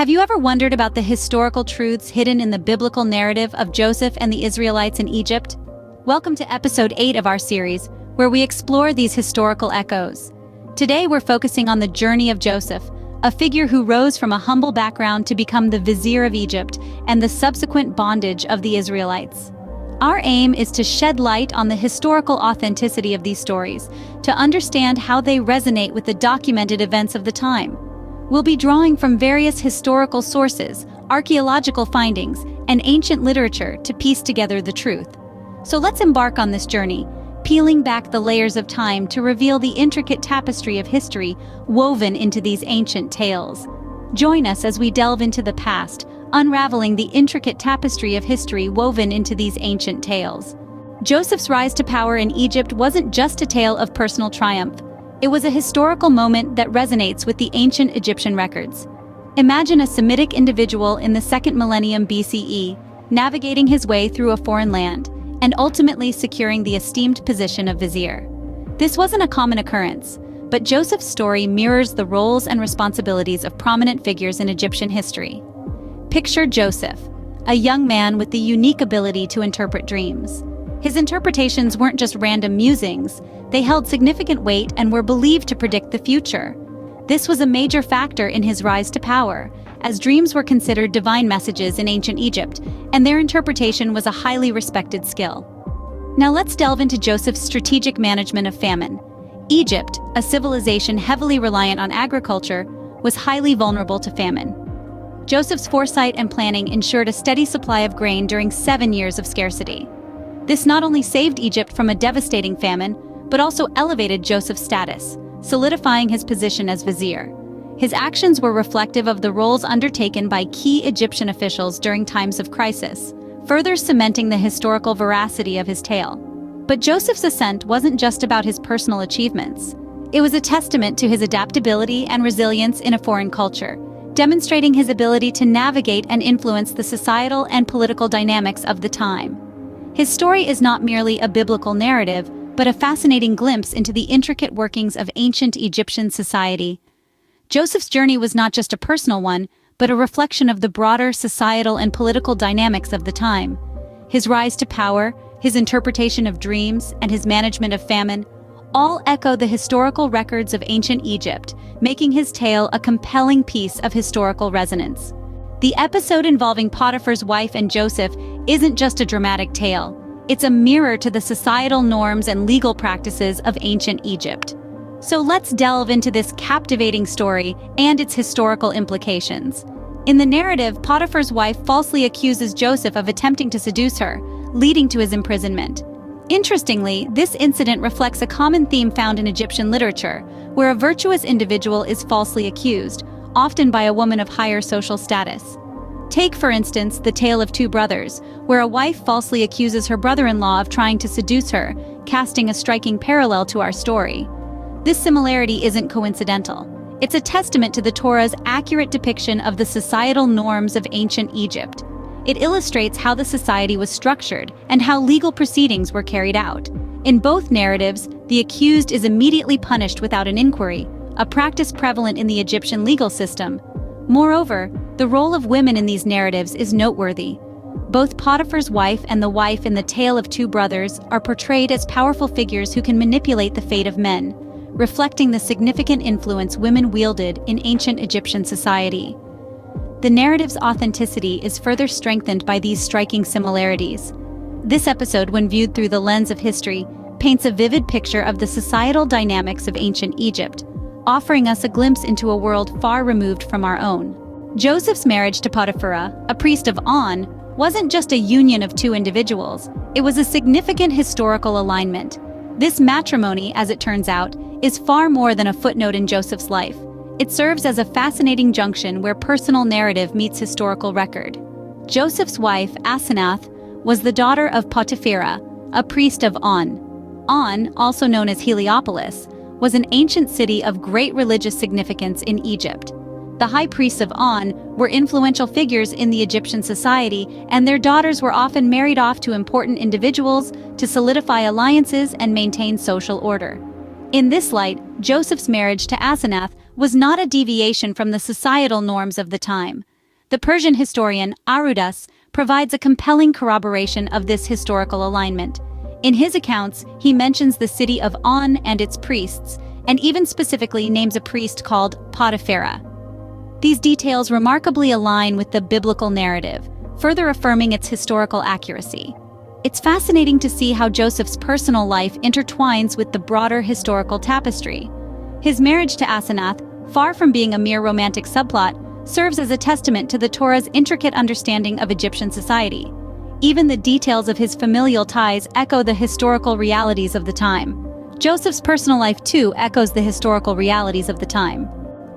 Have you ever wondered about the historical truths hidden in the biblical narrative of Joseph and the Israelites in Egypt? Welcome to episode 8 of our series, where we explore these historical echoes. Today we're focusing on the journey of Joseph, a figure who rose from a humble background to become the vizier of Egypt and the subsequent bondage of the Israelites. Our aim is to shed light on the historical authenticity of these stories, to understand how they resonate with the documented events of the time. We'll be drawing from various historical sources, archaeological findings, and ancient literature to piece together the truth. So let's embark on this journey, peeling back the layers of time to reveal the intricate tapestry of history woven into these ancient tales. Join us as we delve into the past, unraveling the intricate tapestry of history woven into these ancient tales. Joseph's rise to power in Egypt wasn't just a tale of personal triumph. It was a historical moment that resonates with the ancient Egyptian records. Imagine a Semitic individual in the 2nd millennium BCE, navigating his way through a foreign land, and ultimately securing the esteemed position of vizier. This wasn't a common occurrence, but Joseph's story mirrors the roles and responsibilities of prominent figures in Egyptian history. Picture Joseph, a young man with the unique ability to interpret dreams. His interpretations weren't just random musings, they held significant weight and were believed to predict the future. This was a major factor in his rise to power, as dreams were considered divine messages in ancient Egypt, and their interpretation was a highly respected skill. Now let's delve into Joseph's strategic management of famine. Egypt, a civilization heavily reliant on agriculture, was highly vulnerable to famine. Joseph's foresight and planning ensured a steady supply of grain during 7 years of scarcity. This not only saved Egypt from a devastating famine, but also elevated Joseph's status, solidifying his position as vizier. His actions were reflective of the roles undertaken by key Egyptian officials during times of crisis, further cementing the historical veracity of his tale. But Joseph's ascent wasn't just about his personal achievements. It was a testament to his adaptability and resilience in a foreign culture, demonstrating his ability to navigate and influence the societal and political dynamics of the time. His story is not merely a biblical narrative, but a fascinating glimpse into the intricate workings of ancient Egyptian society. Joseph's journey was not just a personal one, but a reflection of the broader societal and political dynamics of the time. His rise to power, his interpretation of dreams, and his management of famine all echo the historical records of ancient Egypt, making his tale a compelling piece of historical resonance. The episode involving Potiphar's wife and Joseph isn't just a dramatic tale. It's a mirror to the societal norms and legal practices of ancient Egypt. So let's delve into this captivating story and its historical implications. In the narrative, Potiphar's wife falsely accuses Joseph of attempting to seduce her, leading to his imprisonment. Interestingly, this incident reflects a common theme found in Egyptian literature, where a virtuous individual is falsely accused, often by a woman of higher social status. Take, for instance, the tale of two brothers, where a wife falsely accuses her brother-in-law of trying to seduce her, casting a striking parallel to our story. This similarity isn't coincidental. It's a testament to the Torah's accurate depiction of the societal norms of ancient Egypt. It illustrates how the society was structured and how legal proceedings were carried out. In both narratives, the accused is immediately punished without an inquiry, a practice prevalent in the Egyptian legal system. Moreover, the role of women in these narratives is noteworthy. Both Potiphar's wife and the wife in the tale of two brothers are portrayed as powerful figures who can manipulate the fate of men, reflecting the significant influence women wielded in ancient Egyptian society. The narrative's authenticity is further strengthened by these striking similarities. This episode, when viewed through the lens of history, paints a vivid picture of the societal dynamics of ancient Egypt, offering us a glimpse into a world far removed from our own. Joseph's marriage to Potipharah, a priest of On, wasn't just a union of two individuals, it was a significant historical alignment. This matrimony, as it turns out, is far more than a footnote in Joseph's life. It serves as a fascinating junction where personal narrative meets historical record. Joseph's wife, Asenath, was the daughter of Potipharah, a priest of On. On, also known as Heliopolis, was an ancient city of great religious significance in Egypt. The high priests of On were influential figures in the Egyptian society, and their daughters were often married off to important individuals to solidify alliances and maintain social order. In this light, Joseph's marriage to Asenath was not a deviation from the societal norms of the time. The Persian historian Arudus provides a compelling corroboration of this historical alignment. In his accounts, he mentions the city of On and its priests, and even specifically names a priest called Potipharah. These details remarkably align with the biblical narrative, further affirming its historical accuracy. It's fascinating to see how Joseph's personal life intertwines with the broader historical tapestry. His marriage to Asenath, far from being a mere romantic subplot, serves as a testament to the Torah's intricate understanding of Egyptian society. Even the details of his familial ties echo the historical realities of the time. Joseph's personal life, too, echoes the historical realities of the time.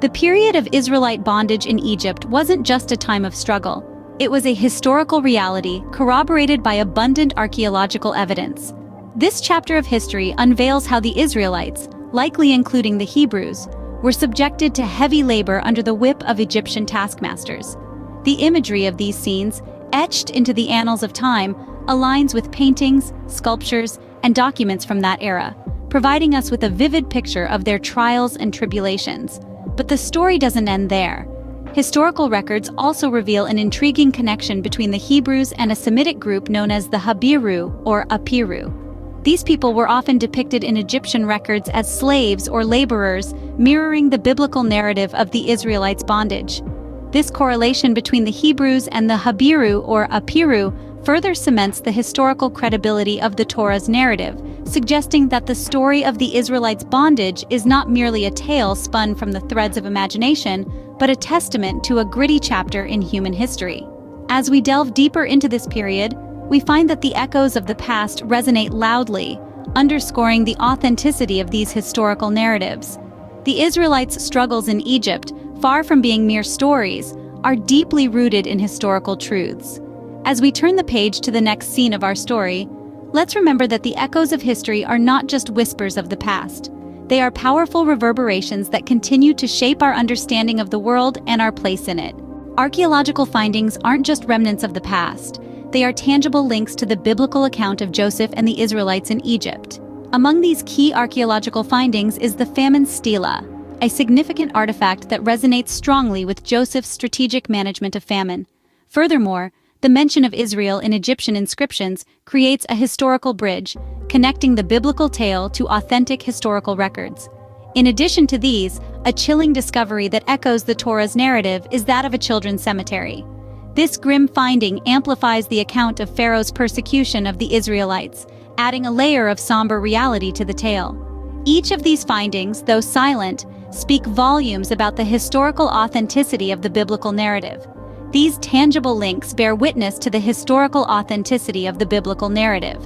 The period of Israelite bondage in Egypt wasn't just a time of struggle. It was a historical reality corroborated by abundant archaeological evidence. This chapter of history unveils how the Israelites, likely including the Hebrews, were subjected to heavy labor under the whip of Egyptian taskmasters. The imagery of these scenes, etched into the annals of time, aligns with paintings, sculptures, and documents from that era, providing us with a vivid picture of their trials and tribulations. But the story doesn't end there. Historical records also reveal an intriguing connection between the Hebrews and a Semitic group known as the Habiru or Apiru. These people were often depicted in Egyptian records as slaves or laborers, mirroring the biblical narrative of the Israelites' bondage. This correlation between the Hebrews and the Habiru or Apiru further cements the historical credibility of the Torah's narrative, suggesting that the story of the Israelites' bondage is not merely a tale spun from the threads of imagination, but a testament to a gritty chapter in human history. As we delve deeper into this period, we find that the echoes of the past resonate loudly, underscoring the authenticity of these historical narratives. The Israelites' struggles in Egypt, far from being mere stories, are deeply rooted in historical truths. As we turn the page to the next scene of our story, let's remember that the echoes of history are not just whispers of the past. They are powerful reverberations that continue to shape our understanding of the world and our place in it. Archaeological findings aren't just remnants of the past. They are tangible links to the biblical account of Joseph and the Israelites in Egypt. Among these key archaeological findings is the famine stela, a significant artifact that resonates strongly with Joseph's strategic management of famine. Furthermore, the mention of Israel in Egyptian inscriptions creates a historical bridge, connecting the biblical tale to authentic historical records. In addition to these, a chilling discovery that echoes the Torah's narrative is that of a children's cemetery. This grim finding amplifies the account of Pharaoh's persecution of the Israelites, adding a layer of somber reality to the tale. Each of these findings, though silent, speak volumes about the historical authenticity of the biblical narrative. These tangible links bear witness to the historical authenticity of the biblical narrative.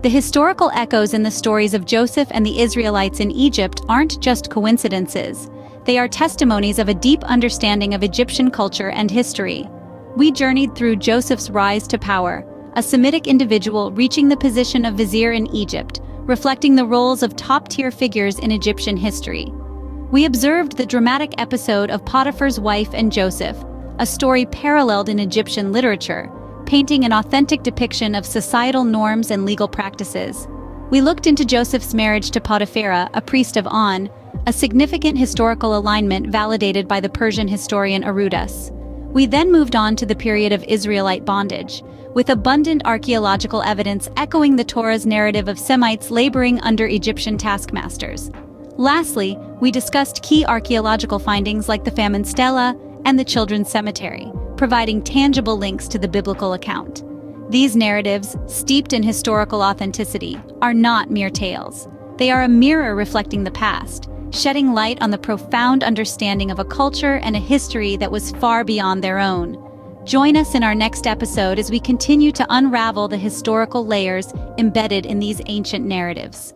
The historical echoes in the stories of Joseph and the Israelites in Egypt aren't just coincidences. They are testimonies of a deep understanding of Egyptian culture and history. We journeyed through Joseph's rise to power, a Semitic individual reaching the position of vizier in Egypt, reflecting the roles of top-tier figures in Egyptian history. We observed the dramatic episode of Potiphar's wife and Joseph, a story paralleled in Egyptian literature, painting an authentic depiction of societal norms and legal practices. We looked into Joseph's marriage to Potipharah, a priest of On, a significant historical alignment validated by the Persian historian Arudus. We then moved on to the period of Israelite bondage, with abundant archaeological evidence echoing the Torah's narrative of Semites laboring under Egyptian taskmasters. Lastly, we discussed key archaeological findings like the famine stela and the children's cemetery, providing tangible links to the biblical account. These narratives, steeped in historical authenticity, are not mere tales. They are a mirror reflecting the past, shedding light on the profound understanding of a culture and a history that was far beyond their own. Join us in our next episode as we continue to unravel the historical layers embedded in these ancient narratives.